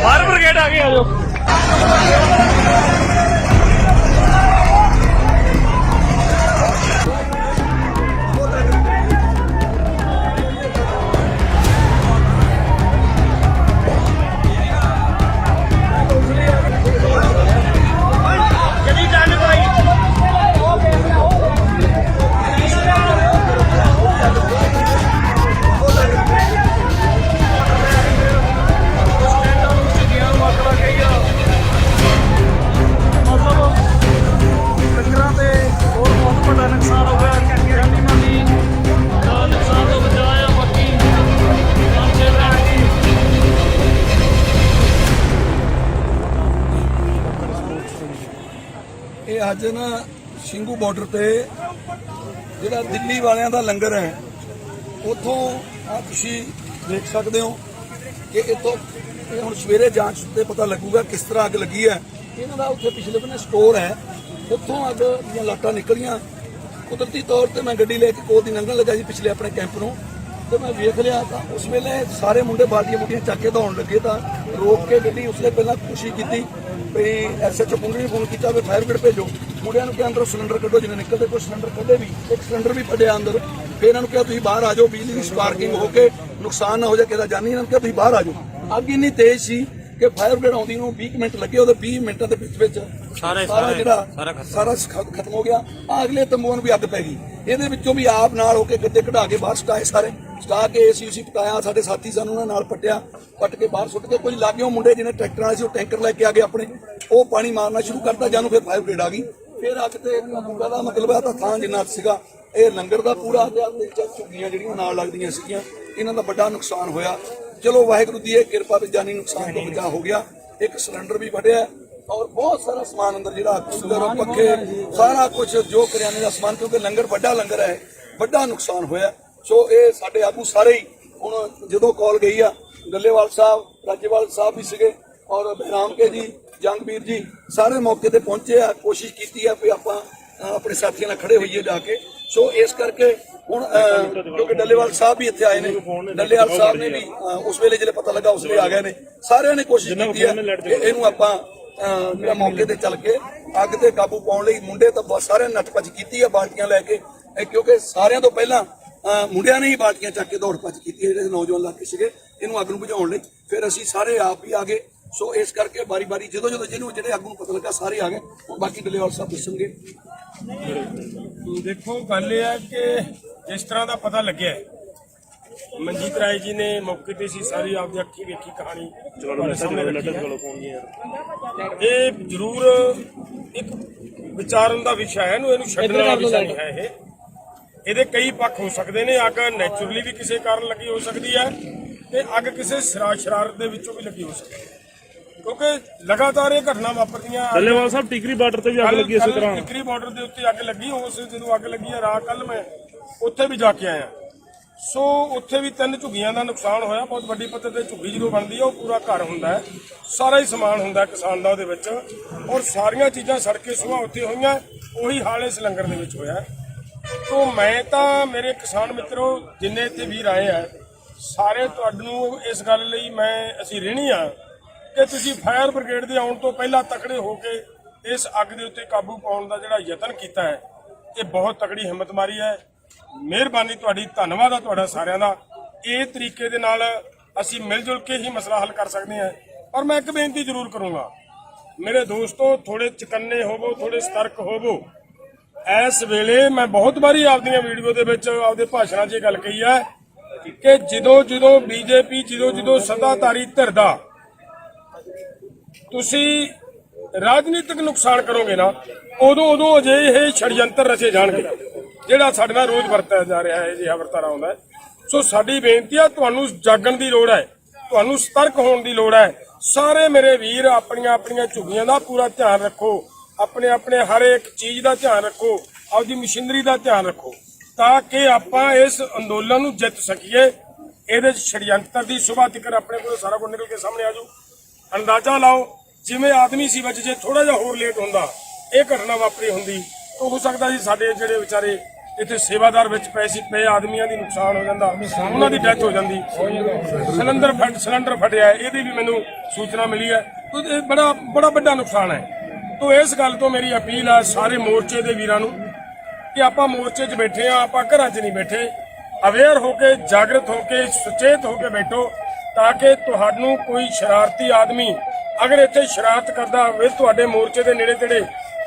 Fire brigade आ गई, आ जाओ। ਅੱਜ ਨਾ ਸਿੰਘੂ ਬਾਰਡਰ ਤੇ ਜਿਹੜਾ ਦਿੱਲੀ ਵਾਲਿਆਂ ਦਾ ਲੰਗਰ ਹੈ ਉੱਥੋਂ ਆ ਤੁਸੀਂ ਦੇਖ ਸਕਦੇ ਹੋ ਕਿ ਇੱਥੋਂ ਹੁਣ ਸਵੇਰੇ ਜਾਂਚ ਤੇ ਪਤਾ ਲੱਗੂਗਾ ਕਿਸ ਤਰ੍ਹਾਂ ਅੱਗ ਲੱਗੀ ਹੈ। ਇਹਨਾਂ ਦਾ ਉੱਥੇ ਪਿਛਲੇ ਬੰਨੇ ਸਟੋਰ ਹੈ, ਉੱਥੋਂ ਅੱਗ ਦੀਆਂ ਲਾਟਾਂ ਨਿਕਲੀਆਂ। ਕੁਦਰਤੀ ਤੌਰ ਤੇ ਮੈਂ ਗੱਡੀ ਲੈ ਕੇ ਕੋਲ ਦੀ ਲੰਘਣ ਲੱਗਾ ਜੀ ਪਿਛਲੇ ਆਪਣੇ ਕੈਂਪ ਨੂੰ, ਤੇ ਮੈਂ ਵੇਖ ਲਿਆ ਤਾਂ ਉਸ ਵੇਲੇ ਸਾਰੇ ਮੁੰਡੇ ਬਾਲਟੀਆਂ ਬੁੱਟੀਆਂ ਚੱਕ ਕੇ ਦੌੜਨ ਲੱਗੇ ਤਾਂ ਰੋਕ ਕੇ ਗੱਡੀ ਉਸਨੇ ਪਹਿਲਾਂ ਕੋਸ਼ਿਸ਼ ਕੀਤੀ ਵੀ ਐਸਐਚਓ ਪੁੰਗਰੀ ਨੂੰ ਫੋਨ ਕੀਤਾ ਵੀ ਫਾਇਰ ਬ੍ਰਿਗੇਡ ਭੇਜੋ। ਮੁੰਡਿਆਂ ਨੂੰ ਕਿਹਾ ਅੰਦਰੋਂ ਸਿਲੰਡਰ ਕੱਢੋ, ਜਿਹਨੇ ਨਿਕਲਦੇ ਕੋਈ ਸਿਲੰਡਰ ਕੱਢੇ ਵੀ, ਇੱਕ ਸਿਲੰਡਰ ਵੀ ਕੱਢਿਆ ਅੰਦਰ। ਫਿਰ ਇਹਨਾਂ ਨੂੰ ਕਿਹਾ ਤੁਸੀਂ ਬਾਹਰ ਆ ਜਾਓ, ਬਿਜਲੀ ਦੀ ਸਪਾਰਕਿੰਗ ਹੋ ਕੇ ਨੁਕਸਾਨ ਨਾ ਹੋ ਜਾਏ ਕਿਸੇ ਦਾ ਜਾਨੀ। ਇਹਨਾਂ ਨੂੰ ਕਿਹਾ ਤੁਸੀਂ ਬਾਹਰ ਆ ਜਾਓ। ਅੱਗ ਇੰਨੀ ਤੇਜ਼ ਸੀ ਕਿ ਫਾਇਰ ਬ੍ਰਿਗੇਡ ਆਉਂਦੀ ਨੂੰ 20 ਮਿੰਟ ਲੱਗੇ, ਉਹਦੇ 20 ਮਿੰਟਾਂ ਦੇ ਵਿੱਚ ਸਾਰਾ ਖਤਮ ਹੋ ਗਿਆ। ਅਗਲੇ ਤੰਬੂਆਂ ਨੂੰ ਵੀ ਅੱਗ ਪੈ ਗਈ। ਇਹਦੇ ਵਿੱਚੋਂ ਵੀ ਆਪ ਨਾਲ ਹੋ ਕੇ ਗੱਦੇ ਕਢਾ ਕੇ ਬਾਹਰ ਸਟਾਏ, ਸਾਰੇ ਸਟਾ ਕੇ ਏਸੀ ਪਟਾਇਆ। ਸਾਡੇ ਸਾਥੀ ਸਾਨੂੰ ਉਹਨਾਂ ਨਾਲ ਪੱਟ ਕੇ ਬਾਹਰ ਸੁੱਟ ਕੇ ਕੁਝ ਲਾਗਿਓ ਮੁੰਡੇ ਜਿਹਨੇ ਟਰੈਕਟਰ ਵਾਲੇ ਸੀ ਉਹ ਟੈਂਕਰ ਲੈ ਕੇ ਆ ਗਏ ਆਪਣੇ, ਉਹ ਪਾਣੀ ਮਾਰਨਾ ਸ਼ੁਰੂ ਕਰਤਾ। ਜਾਨੂੰ ਫਿਰ ਫਾਇਰ ਬ੍ਰਿਗੇਡ ਆ ਗਈ। ਫਿਰ ਅੱਗ ਤੇ ਦਾ ਮਤਲਬ ਹੈ ਤਾਂ ਥਾਂ ਜਿੰਨਾ ਸੀਗਾ ਇਹ ਲੰਗਰ ਦਾ ਪੂਰਾ ਝੁੱਗੀਆਂ ਜਿਹੜੀਆਂ ਨਾਲ ਲੱਗਦੀਆਂ ਸੀਗੀਆਂ, ਇਹਨਾਂ ਦਾ ਵੱਡਾ ਨੁਕਸਾਨ ਹੋਇਆ। ਚਲੋ ਵਾਹਿਗੁਰੂ ਦੀ ਇਹ ਕਿਰਪਾ ਤੇ ਜਾਨੀ ਨੁਕਸਾਨ ਤੋਂ ਬਚਾਅ ਹੋ ਗਿਆ। ਇੱਕ ਸਿਲੰਡਰ ਵੀ ਵੱਢਿਆ ਔਰ ਬਹੁਤ ਸਾਰਾ ਸਮਾਨ ਅੰਦਰ ਜਿਹੜਾ ਕੂਲਰ ਪੱਖੇ ਸਾਰਾ ਕੁਝ ਜੋ ਕਰਿਆਨੇ ਦਾ ਸਮਾਨ, ਕਿਉਂਕਿ ਲੰਗਰ ਵੱਡਾ ਲੰਗਰ ਹੈ, ਵੱਡਾ ਨੁਕਸਾਨ ਹੋਇਆ। ਸੋ ਇਹ ਸਾਡੇ ਆਗੂ ਸਾਰੇ ਹੀ ਹੁਣ ਜਦੋਂ ਕਾਲ ਗਈ ਆ, ਡੱਲੇਵਾਲ ਸਾਹਿਬ, ਰਾਜੇਵਾਲ ਸਾਹਿਬ ਵੀ ਸੀਗੇ ਔਰ ਬਹਿਰਾਮ ਕੇ ਜੀ, ਜੰਗਵੀਰ ਜੀ ਸਾਰੇ ਮੌਕੇ ਤੇ ਪਹੁੰਚੇ ਆ। ਕੋਸ਼ਿਸ਼ ਕੀਤੀ ਆ ਵੀ ਆਪਾਂ ਆਪਣੇ ਸਾਥੀਆਂ ਨਾਲ ਖੜੇ ਹੋਈਏ ਜਾ ਕੇ। ਸੋ ਇਸ ਕਰਕੇ ਹੁਣ ਕਿਉਂਕਿ ਡੱਲੇਵਾਲ ਸਾਹਿਬ ਵੀ ਇੱਥੇ ਆਏ ਨੇ, ਡੱਲੇਵਾਲ ਸਾਹਿਬ ਨੇ ਵੀ ਉਸ ਵੇਲੇ ਜਿਹੜੇ ਪਤਾ ਲੱਗਾ ਉਸ ਵੇਲੇ ਆ ਗਏ ਨੇ। ਸਾਰਿਆਂ ਨੇ ਕੋਸ਼ਿਸ਼ ਕੀਤੀ ਹੈ ਕਿ ਇਹਨੂੰ ਆਪਾਂ ਮੌਕੇ ਤੇ ਚੱਲ ਕੇ ਅੱਗ ਤੇ ਕਾਬੂ ਪਾਉਣ ਲਈ। ਮੁੰਡੇ ਤਾਂ ਬਹੁਤ ਸਾਰਿਆਂ ਨੇ ਨੱਠ ਭੱਜ ਕੀਤੀ ਆ ਬਾਲਟੀਆਂ ਲੈ ਕੇ, ਕਿਉਂਕਿ ਸਾਰਿਆਂ ਤੋਂ ਪਹਿਲਾਂ ਮੁੰਡਿਆਂ ਨੇ ਹੀ ਬਾਲਟੀਆਂ ਚੱਕ ਕੇ ਦੌੜ ਭੱਜ ਕੀਤੀ, ਜਿਹੜੇ ਨੌਜਵਾਨ ਲੱਗੇ ਸੀਗੇ ਇਹਨੂੰ ਅੱਗ ਨੂੰ ਬੁਝਾਉਣ ਲਈ। ਫਿਰ ਅਸੀਂ ਸਾਰੇ ਆਪ ਹੀ ਆ ਗਏ। ਸੋ ਇਸ ਕਰਕੇ ਬਾਰੀ ਬਾਰੀ ਜਦੋਂ ਜਿਹਨੂੰ ਜਿਹੜੇ ਅੱਗ ਨੂੰ ਪਤਾ ਲੱਗਾ ਸਾਰੇ ਆ ਗਏ। ਹੁਣ ਬਾਕੀ ਡੱਲੇਵਾਲ ਸਾਹਿਬ ਦੱਸਣਗੇ। ਦੇਖੋ ਗੱਲ ਇਹ ਹੈ ਕਿ ਜਿਸ ਤਰ੍ਹਾਂ ਦਾ ਪਤਾ ਲੱਗਿਆ ਮਨਜੀਤ ਰਾਏ ਜੀ ਨੇ ਮੌਕੇ ਤੇ ਸੀ, ਸਾਰੀ ਆਪਦੀ ਅੱਖੀ ਵੇਖੀ ਕਹਾਣੀ ਇਹ ਜ਼ਰੂਰ ਇੱਕ ਵਿਚਾਰਨ ਦਾ ਵਿਸ਼ਾ ਹੈ। ਇਹਨੂੰ ਛੱਡਣ ਵਾਲਾ ਵਿਸ਼ਾ ਨਹੀਂ ਹੈ। ਇਹਦੇ ਕਈ ਪੱਖ ਹੋ ਸਕਦੇ ਨੇ। ਅੱਗ ਨੈਚੁਰਲੀ ਵੀ ਕਿਸੇ ਕਾਰਨ ਲੱਗੀ ਹੋ ਸਕਦੀ ਹੈ ਤੇ ਅੱਗ ਕਿਸੇ ਸ਼ਰਾਰਤ ਦੇ ਵਿੱਚੋਂ ਵੀ ਲੱਗੀ ਹੋ ਸਕਦੀ ਹੈ, ਕਿਉਂਕਿ ਲਗਾਤਾਰ ਇਹ ਘਟਨਾ ਵਾਪਰਦੀਆਂ। ਡੱਲੇਵਾਲ ਸਾਹਿਬ ਟਿਕਰੀ ਬਾਰਡਰ ਤੇ ਵੀ ਅੱਗ ਲੱਗੀ ਇਸੇ ਤਰ੍ਹਾਂ। ਟਿਕਰੀ ਬਾਰਡਰ ਦੇ ਉੱਤੇ ਅੱਗ ਲੱਗੀ, ਉਸ ਜਦੋਂ ਅੱਗ ਲੱਗੀ ਹੈ ਰਾਤ ਕੱਲ ਮੈਂ ਉੱਥੇ ਵੀ ਜਾ ਕੇ ਆਇਆ। ਸੋ ਉੱਥੇ ਵੀ 3 ਝੁੱਗੀਆਂ ਦਾ ਨੁਕਸਾਨ ਹੋਇਆ। ਬਹੁਤ ਵੱਡੀ ਪੱਧਰ ਤੇ ਝੁੱਗੀ ਜਦੋਂ ਬਣਦੀ ਹੈ ਉਹ ਪੂਰਾ ਘਰ ਹੁੰਦਾ ਹੈ, ਸਾਰਾ ਹੀ ਸਮਾਨ ਹੁੰਦਾ ਕਿਸਾਨ ਦਾ ਉਹਦੇ ਵਿੱਚ, ਔਰ ਸਾਰੀਆਂ ਚੀਜ਼ਾਂ ਸੜ ਕੇ ਸੁਆਹ ਉੱਥੇ ਹੋਈਆਂ। ਉਹੀ ਹਾਲ ਇਸ ਲੰਗਰ ਦੇ ਵਿੱਚ ਹੋਇਆ। ਤੋਂ ਮੈਂ ਤਾਂ ਮੇਰੇ ਕਿਸਾਨ ਮਿੱਤਰੋ ਜਿੰਨੇ ਇੱਥੇ ਵੀਰ ਆਏ ਆ ਸਾਰੇ ਤੁਹਾਨੂੰ ਇਸ ਗੱਲ ਲਈ ਅਸੀਂ ਰਹਿਣੀ ਆ ਕਿ ਤੁਸੀਂ ਫਾਇਰ ਬ੍ਰਿਗੇਡ ਦੇ ਆਉਣ ਤੋਂ ਪਹਿਲਾਂ ਤਕੜੇ ਹੋ ਕੇ ਇਸ ਅੱਗ ਦੇ ਉੱਤੇ ਕਾਬੂ ਪਾਉਣ ਦਾ ਜਿਹੜਾ ਯਤਨ ਕੀਤਾ ਹੈ, ਇਹ ਬਹੁਤ ਤਕੜੀ ਹਿੰਮਤ ਮਾਰੀ ਹੈ। ਮਿਹਰਬਾਨੀ ਤੁਹਾਡੀ, ਧੰਨਵਾਦ ਆ ਤੁਹਾਡਾ ਸਾਰਿਆਂ ਦਾ। ਇਹ ਤਰੀਕੇ ਦੇ ਨਾਲ ਅਸੀਂ ਮਿਲ ਜੁਲ ਕੇ ਹੀ ਮਸਲਾ ਹੱਲ ਕਰ ਸਕਦੇ ਹਾਂ। ਪਰ ਮੈਂ ਇੱਕ ਬੇਨਤੀ ਜ਼ਰੂਰ ਕਰੂੰਗਾ, ਮੇਰੇ ਦੋਸਤੋ ਥੋੜੇ ਚਕੰਨੇ ਹੋਵੋ, ਥੋੜੇ ਸਤਰਕ ਹੋਵੋ। ਇਸ ਵੇਲੇ ਮੈਂ ਬਹੁਤ ਵਾਰੀ ਆਪਦੀਆਂ ਵੀਡੀਓ ਦੇ ਵਿੱਚ ਆਪਦੇ ਭਾਸ਼ਣਾਂ 'ਚ ਇਹ ਗੱਲ ਕਹੀ ਹੈ ਕਿ ਜਦੋਂ ਬੀਜੇਪੀ ਜਦੋਂ ਸੱਤਾਧਾਰੀ ਧਿਰ ਦਾ ਤੁਸੀਂ ਰਾਜਨੀਤਿਕ ਨੁਕਸਾਨ ਕਰੋਗੇ ਨਾ, ਉਦੋਂ ਅਜਿਹੇ ਛੜਯੰਤਰ ਰਚੇ ਜਾਣਗੇ ਜਿਹੜਾ ਸਾਡੇ ਨਾਲ ਰੋਜ਼ ਵਰਤਿਆ ਜਾ ਰਿਹਾ ਹੈ, ਅਜਿਹਾ ਵਰਤਾਰਾ ਆਉਂਦਾ। ਸੋ ਸਾਡੀ ਬੇਨਤੀ ਆ, ਤੁਹਾਨੂੰ ਜਾਗਣ ਦੀ ਲੋੜ ਹੈ, ਤੁਹਾਨੂੰ ਸਤਰਕ ਹੋਣ ਦੀ ਲੋੜ ਹੈ। ਸਾਰੇ ਮੇਰੇ ਵੀਰ ਆਪਣੀਆਂ ਝੁੱਗੀਆਂ ਦਾ ਪੂਰਾ ਧਿਆਨ ਰੱਖੋ, ਆਪਣੇ ਹਰ ਇੱਕ ਚੀਜ਼ ਦਾ ਧਿਆਨ ਰੱਖੋ, ਆਪਦੀ ਮਸ਼ੀਨਰੀ ਦਾ ਧਿਆਨ ਰੱਖੋ, ਤਾਂ ਕਿ ਆਪਾਂ ਇਸ ਅੰਦੋਲਨ ਨੂੰ ਜਿੱਤ ਸਕੀਏ। ਇਹਦੇ ਛੜਯੰਤਰ ਦੀ ਸੁਭਾ ਤੱਕ ਆਪਣੇ ਕੋਲ ਸਾਰਾ ਕੁਝ ਨਿਕਲ ਕੇ ਸਾਹਮਣੇ ਆ ਜਾਊ। ਅੰਦਾਜ਼ਾ ਲਾਓ, ਜਿਵੇਂ ਆਦਮੀ ਸੀ ਵਿੱਚ ਜੇ ਥੋੜਾ ਜਿਹਾ ਹੋਰ ਲੇਟ ਹੁੰਦਾ ਇਹ ਘਟਨਾ ਵਾਪਰੀ ਹੁੰਦੀ ਤਾਂ ਹੋ ਸਕਦਾ ਸੀ ਸਾਡੇ ਜਿਹੜੇ ਵਿਚਾਰੇ ਇੱਥੇ ਸੇਵਾਦਾਰ ਵਿੱਚ ਪਏ ਆਦਮੀਆਂ ਦੀ ਨੁਕਸਾਨ ਹੋ ਜਾਂਦਾ, ਉਹਨਾਂ ਦੀ ਡੈਥ ਹੋ ਜਾਂਦੀ। ਸਿਲੰਡਰ ਫਟਿਆ, ਇਹਦੀ ਵੀ ਮੈਨੂੰ ਸੂਚਨਾ ਮਿਲੀ ਹੈ। ਤੋ ਇਹ ਬੜਾ ਵੱਡਾ ਨੁਕਸਾਨ ਹੈ। ਤੋ ਇਸ ਗੱਲ ਤੋਂ ਮੇਰੀ ਅਪੀਲ ਹੈ ਸਾਰੇ ਮੋਰਚੇ ਦੇ ਵੀਰਾਂ ਨੂੰ ਕਿ ਆਪਾਂ ਮੋਰਚੇ 'ਚ ਬੈਠੇ ਆ, ਆਪਾਂ ਘਰਾਂ 'ਚ ਨਹੀਂ ਬੈਠੇ। ਅਵੇਅਰ ਹੋ ਕੇ, ਜਾਗਰਤ ਹੋ ਕੇ, ਸੁਚੇਤ ਹੋ ਕੇ ਬੈਠੋ ਤਾਂ ਕਿ ਤੁਹਾਨੂੰ ਕੋਈ ਸ਼ਰਾਰਤੀ ਆਦਮੀ ਅਗਰ ਇੱਥੇ ਸ਼ਰਾਰਤ ਕਰਦਾ ਹੋਵੇ, ਤੁਹਾਡੇ ਮੋਰਚੇ ਦੇ ਨੇੜੇ ਤੇੜੇ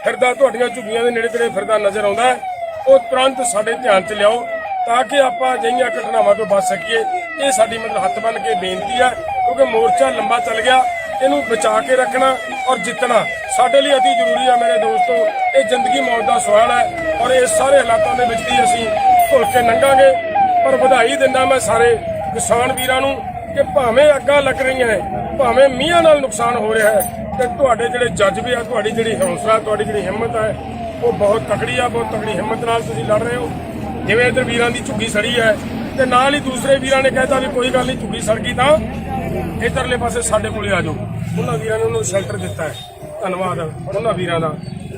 ਫਿਰਦਾ, ਤੁਹਾਡੀਆਂ ਝੁੱਗੀਆਂ ਦੇ ਨੇੜੇ ਤੇੜੇ ਫਿਰਦਾ ਨਜ਼ਰ ਆਉਂਦਾ ਹੈ, ਉਹ ਤੁਰੰਤ ਸਾਡੇ ਧਿਆਨ 'ਚ ਲਿਆਓ ਤਾਂ ਕਿ ਆਪਾਂ ਅਜਿਹੀਆਂ ਘਟਨਾਵਾਂ ਤੋਂ ਬਚ ਸਕੀਏ। ਇਹ ਸਾਡੀ ਮਤਲਬ ਹੱਥ ਬੰਨ੍ਹ ਕੇ ਬੇਨਤੀ ਹੈ, ਕਿਉਂਕਿ ਮੋਰਚਾ ਲੰਬਾ ਚੱਲ ਗਿਆ, ਇਹਨੂੰ ਬਚਾ ਕੇ ਰੱਖਣਾ ਔਰ ਜਿੱਤਣਾ ਸਾਡੇ ਲਈ ਅਤੀ ਜ਼ਰੂਰੀ ਹੈ। ਮੇਰੇ ਦੋਸਤੋ, ਇਹ ਜ਼ਿੰਦਗੀ ਮੌਤ ਦਾ ਸਵਾਲ ਹੈ ਔਰ ਇਸ ਸਾਰੇ ਹਾਲਾਤਾਂ ਦੇ ਵਿੱਚ ਵੀ ਅਸੀਂ ਭੁੱਲ ਕੇ ਲੰਘਾਂਗੇ। ਪਰ ਵਧਾਈ ਦਿੰਦਾ ਮੈਂ ਸਾਰੇ ਕਿਸਾਨ ਵੀਰਾਂ ਨੂੰ ਕਿ ਭਾਵੇਂ ਅੱਗਾਂ ਲੱਗ ਰਹੀਆਂ ਹੈ, ਭਾਵੇਂ ਮੀਂਹਾਂ ਨਾਲ ਨੁਕਸਾਨ ਹੋ ਰਿਹਾ ਹੈ, ਤੇ ਤੁਹਾਡੇ ਜਿਹੜੇ ਜਜ਼ਬੇ ਆ, ਤੁਹਾਡੀ ਜਿਹੜੀ ਹੌਸਲਾ, ਤੁਹਾਡੀ ਜਿਹੜੀ ਹਿੰਮਤ ਹੈ, ਉਹ ਬਹੁਤ ਤਕੜੀ ਆ। ਬਹੁਤ ਤਕੜੀ ਹਿੰਮਤ ਨਾਲ ਤੁਸੀਂ ਲੜ ਰਹੇ ਹੋ। ਜਿਵੇਂ ਇੱਧਰ ਵੀਰਾਂ ਦੀ ਝੁੱਗੀ ਸੜੀ ਹੈ ਤੇ ਨਾਲ ਹੀ ਦੂਸਰੇ ਵੀਰਾਂ ਨੇ ਕਹਿਤਾ ਵੀ ਕੋਈ ਗੱਲ ਨਹੀਂ, ਝੁੱਗੀ ਸੜ ਗਈ ਤਾਂ ਇੱਧਰਲੇ ਪਾਸੇ ਸਾਡੇ ਕੋਲੇ ਆ ਜਾਓ। ਉਹਨਾਂ ਵੀਰਾਂ ਨੇ ਉਹਨੂੰ ਸ਼ੈਲਟਰ ਦਿੱਤਾ ਹੈ, ਧੰਨਵਾਦ ਉਹਨਾਂ ਵੀਰਾਂ ਦਾ।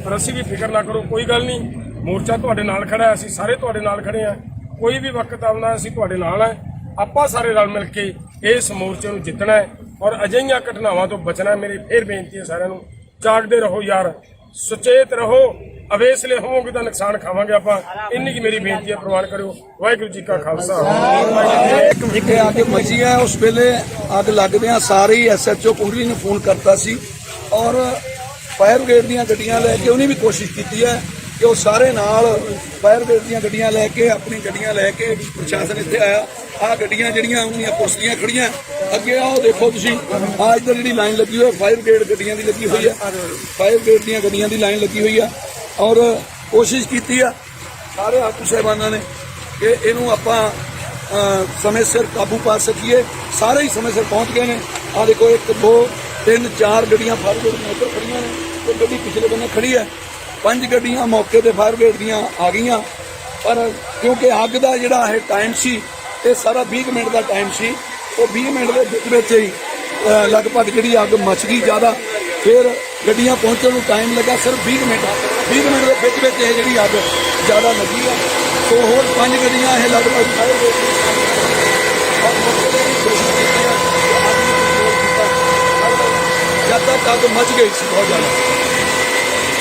ਪਰ ਅਸੀਂ ਵੀ ਫਿਕਰ ਨਾ ਕਰੋ, ਕੋਈ ਗੱਲ ਨਹੀਂ, ਮੋਰਚਾ ਤੁਹਾਡੇ ਨਾਲ ਖੜਾ ਹੈ, ਅਸੀਂ ਸਾਰੇ ਤੁਹਾਡੇ ਨਾਲ ਖੜੇ ਹਾਂ। ਕੋਈ ਵੀ ਵਕਤ ਆਉਣਾ ਅਸੀਂ ਤੁਹਾਡੇ ਨਾਲ ਹੈ। ਆਪਾਂ ਸਾਰੇ ਰਲ ਮਿਲ ਕੇ ਇਸ ਮੋਰਚੇ ਨੂੰ ਜਿੱਤਣਾ ਹੈ ਔਰ ਅਜਿਹੀਆਂ ਘਟਨਾਵਾਂ ਤੋਂ ਬਚਣਾ ਹੈ। ਮੇਰੀ ਫੇਰ ਬੇਨਤੀ ਹੈ ਸਾਰਿਆਂ ਨੂੰ, ਜਾਗਦੇ ਰਹੋ ਯਾਰ, ਸੁਚੇਤ ਰਹੋ। ਅਵੇਸਲੇ ਹੋਵੋਗੇ ਤਾਂ ਨੁਕਸਾਨ ਖਾਵਾਂਗੇ ਆਪਾਂ। ਇੰਨੀ ਕੀ ਮੇਰੀ ਬੇਨਤੀ ਹੈ, ਪ੍ਰਵਾਨ ਕਰਿਓ। ਵਾਹਿਗੁਰੂ ਜੀ ਕਾ ਖਾਲਸਾ। ਇੱਕ ਅੱਗ ਮਚੀ ਹੈ, ਉਸ ਵੇਲੇ ਅੱਗ ਲੱਗਦਿਆਂ ਸਾਰੇ ਹੀ ਐਸਐਚਓ ਕੁੰਡਲੀ ਨੂੰ ਫੋਨ ਕਰਤਾ ਸੀ ਔਰ ਫਾਇਰ ਬ੍ਰਿਗੇਡ ਦੀਆਂ ਗੱਡੀਆਂ ਲੈ ਕੇ ਉਹਨੇ ਵੀ ਕੋਸ਼ਿਸ਼ ਕੀਤੀ ਹੈ ਕਿ ਉਹ ਸਾਰੇ ਨਾਲ ਫਾਇਰ ਬ੍ਰਿਗੇਡ ਦੀਆਂ ਗੱਡੀਆਂ ਲੈ ਕੇ, ਆਪਣੀ ਗੱਡੀਆਂ ਲੈ ਕੇ ਪ੍ਰਸ਼ਾਸਨ ਇੱਥੇ ਆਇਆ। ਆਹ ਗੱਡੀਆਂ ਜਿਹੜੀਆਂ ਉਹਨੀਆਂ ਪੁਲਿਸ ਦੀਆਂ ਖੜੀਆਂ ਅੱਗੇ, ਆਓ ਦੇਖੋ ਤੁਸੀਂ, ਆਹ ਇੱਧਰ ਜਿਹੜੀ ਲਾਈਨ ਲੱਗੀ ਹੋਈ ਹੈ ਫਾਇਰ ਬ੍ਰਿਗੇਡ ਗੱਡੀਆਂ ਦੀ ਲੱਗੀ ਹੋਈ ਹੈ, ਫਾਇਰ ਬ੍ਰਿਗੇਡ ਦੀਆਂ ਗੱਡੀਆਂ ਦੀ ਲਾਈਨ ਲੱਗੀ ਹੋਈ ਆ ਔਰ ਕੋਸ਼ਿਸ਼ ਕੀਤੀ ਆ ਸਾਰੇ ਆਗੂ ਸਾਹਿਬਾਨਾਂ ਨੇ ਕਿ ਇਹਨੂੰ ਆਪਾਂ ਸਮੇਂ ਸਿਰ ਕਾਬੂ ਪਾ ਸਕੀਏ। ਸਾਰੇ ਹੀ ਸਮੇਂ ਸਿਰ ਪਹੁੰਚ ਗਏ ਨੇ। ਆਹ ਦੇਖੋ 1 2 3 4 ਗੱਡੀਆਂ ਫਾਇਰ ਬ੍ਰਿਗੇਡ ਦੀਆਂ ਇੱਧਰ ਖੜੀਆਂ ਨੇ, ਤੇ ਗੱਡੀ ਪਿਛਲੇ ਬੰਨੇ ਖੜੀ ਹੈ। 5 ਗੱਡੀਆਂ ਮੌਕੇ ਤੇ ਫਾਇਰ ਬ੍ਰਿਗੇਡ ਦੀਆਂ ਆ ਗਈਆਂ, ਪਰ ਕਿਉਂਕਿ ਅੱਗ ਦਾ ਜਿਹੜਾ ਇਹ ਟਾਈਮ ਸੀ, ਇਹ ਸਾਰਾ 20 ਮਿੰਟ ਦਾ ਟਾਈਮ ਸੀ, ਉਹ 20 ਮਿੰਟ ਦੇ ਵਿੱਚ ਹੀ ਲਗਭਗ ਜਿਹੜੀ ਅੱਗ ਮਚ ਗਈ ਜ਼ਿਆਦਾ। ਫਿਰ ਗੱਡੀਆਂ ਪਹੁੰਚਣ ਨੂੰ ਟਾਈਮ ਲੱਗਾ ਸਿਰਫ 20 ਮਿੰਟ ਦੇ ਵਿੱਚ ਇਹ ਜਿਹੜੀ ਅੱਗ ਜ਼ਿਆਦਾ ਲੱਗੀ ਆ। ਸੋ ਹੋਰ 5 ਗੱਡੀਆਂ ਇਹ ਲਗਭਗ ਫਾਇਰ ਬ੍ਰਿਗੇਡ ਜਦ ਤੱਕ ਅੱਗ ਮਚ ਗਈ ਸੀ ਬਹੁਤ ਜ਼ਿਆਦਾ।